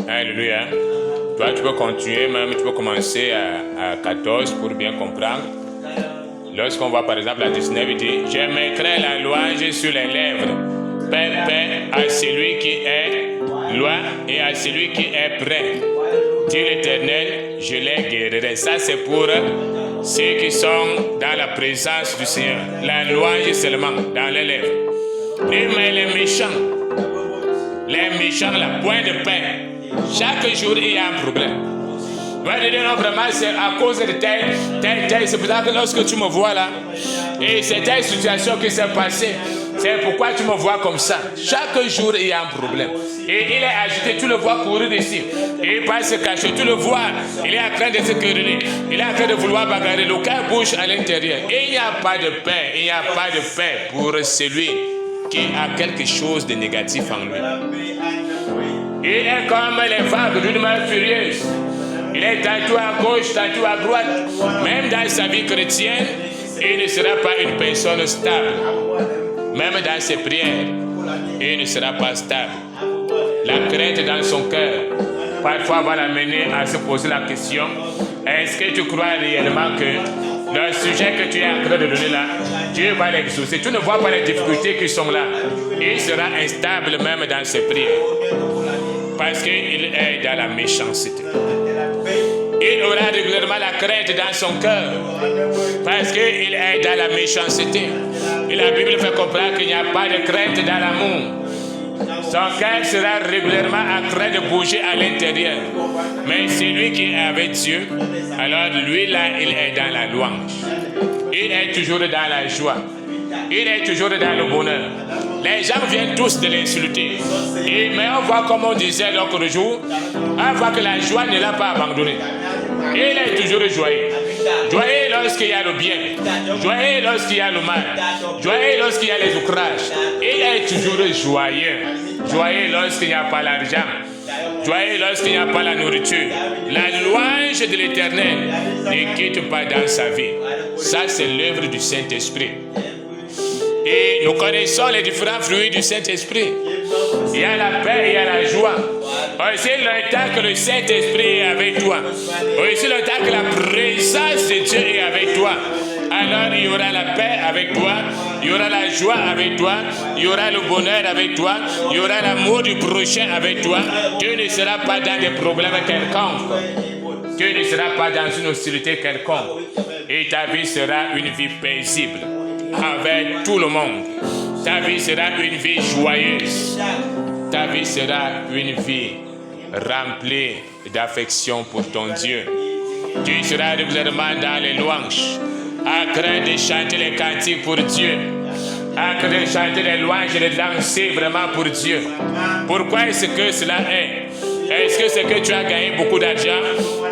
Alléluia. Toi, tu peux continuer, même tu peux commencer à 14 pour bien comprendre. Lorsqu'on voit par exemple la 19, il dit: je mettrai la louange sur les lèvres. Paix, paix à celui qui est loin et à celui qui est près. Dit l'Éternel, je les guérirai. Ça, c'est pour ceux qui sont dans la présence du Seigneur. La louange seulement dans les lèvres. Mais les méchants, la point de paix. Chaque jour, il y a un problème. Non, vraiment, c'est à cause de tel. C'est pour ça que lorsque tu me vois là, et c'est telle situation qui s'est passée, c'est pourquoi tu me vois comme ça. Chaque jour, il y a un problème. Et il est agité, tu le vois courir ici. Et il va se cacher, tu le vois. Il est en train de se quereller. Il est en train de vouloir bagarrer. Le cœur bouge à l'intérieur. Et il n'y a pas de paix. Il n'y a pas de paix pour celui qui a quelque chose de négatif en lui. Il est comme les vagues d'une mer furieuse. Il est tantôt à gauche, tantôt à droite. Même dans sa vie chrétienne, il ne sera pas une personne stable. Même dans ses prières, il ne sera pas stable. La crainte dans son cœur, parfois va l'amener à se poser la question: est-ce que tu crois réellement que le sujet que tu es en train de donner là, Dieu va l'exaucer? Tu ne vois pas les difficultés qui sont là. Il sera instable même dans ses prières. Parce qu'il est dans la méchanceté. Il aura régulièrement la crainte dans son cœur. Parce qu'il est dans la méchanceté. Et la Bible fait comprendre qu'il n'y a pas de crainte dans l'amour. Son cœur sera régulièrement en train de bouger à l'intérieur. Mais celui qui est avec Dieu, alors lui là, il est dans la louange. Il est toujours dans la joie. Il est toujours dans le bonheur. Les gens viennent tous de l'insulter. Mais on voit comme on disait l'autre jour, on voit que la joie ne l'a pas abandonné. Il est toujours joyeux. Joyeux lorsqu'il y a le bien. Joyeux lorsqu'il y a le mal. Joyeux lorsqu'il y a les outrages. Il est toujours joyeux. Joyeux lorsqu'il n'y a pas l'argent. Joyeux lorsqu'il n'y a pas la nourriture. La louange de l'Éternel ne quitte pas dans sa vie. Ça, c'est l'œuvre du Saint-Esprit. Et nous connaissons les différents fruits du Saint-Esprit. Il y a la paix, il y a la joie. Aussi le temps que le Saint-Esprit est avec toi. Aussi le temps que la présence de Dieu est avec toi. Alors il y aura la paix avec toi. Il y aura la joie avec toi. Il y aura le bonheur avec toi. Il y aura l'amour du prochain avec toi. Tu ne seras pas dans des problèmes quelconques. Tu ne seras pas dans une hostilité quelconque. Et ta vie sera une vie paisible avec tout le monde. Ta vie sera une vie joyeuse. Ta vie sera une vie remplie d'affection pour ton Dieu. Tu seras régulièrement dans les louanges, en train de chanter les cantiques pour Dieu, en train de chanter les louanges et de danser vraiment pour Dieu. Pourquoi est-ce que cela est? Est-ce que c'est que tu as gagné beaucoup d'argent?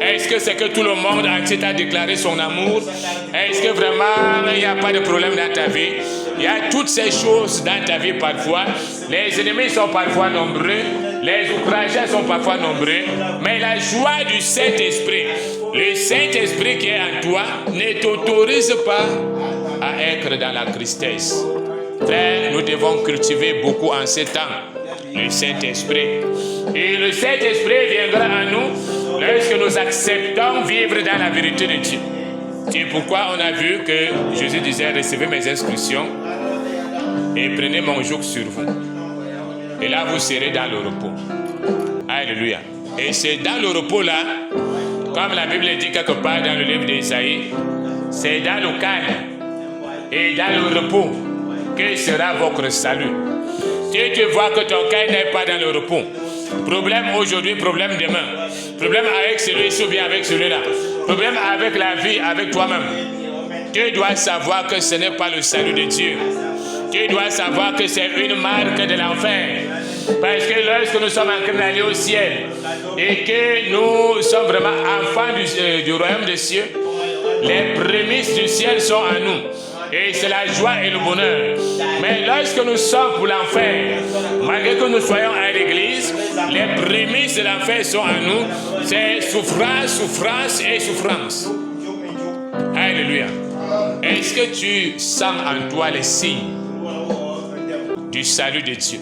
Est-ce que c'est que tout le monde entier t'a déclaré son amour? Est-ce que vraiment il n'y a pas de problème dans ta vie? Il y a toutes ces choses dans ta vie parfois. Les ennemis sont parfois nombreux. Les outragés sont parfois nombreux. Mais la joie du Saint-Esprit, le Saint-Esprit qui est en toi, ne t'autorise pas à être dans la tristesse. Frère, nous devons cultiver beaucoup en ces temps le Saint-Esprit. Et le Saint-Esprit viendra à nous lorsque nous acceptons vivre dans la vérité de Dieu. C'est pourquoi on a vu que Jésus disait: recevez mes instructions et prenez mon joug sur vous. Et là, vous serez dans le repos. Alléluia. Et c'est dans le repos là, comme la Bible dit quelque part dans le livre d'Ésaïe, c'est dans le calme et dans le repos que sera votre salut. Si tu vois que ton cœur n'est pas dans le repos, problème aujourd'hui, problème demain, problème avec celui-ci ou bien avec celui-là, problème avec la vie, avec toi-même, tu dois savoir que ce n'est pas le salut de Dieu. Tu dois savoir que c'est une marque de l'enfer. Parce que lorsque nous sommes en train d'aller au ciel et que nous sommes vraiment enfants du royaume des cieux, les prémices du ciel sont en nous. Et c'est la joie et le bonheur. Mais lorsque nous sommes pour l'enfer, malgré que nous soyons à l'église, les prémices de l'enfer sont à nous. C'est souffrance, souffrance et souffrance. Alléluia. Est-ce que tu sens en toi les signes du salut de Dieu?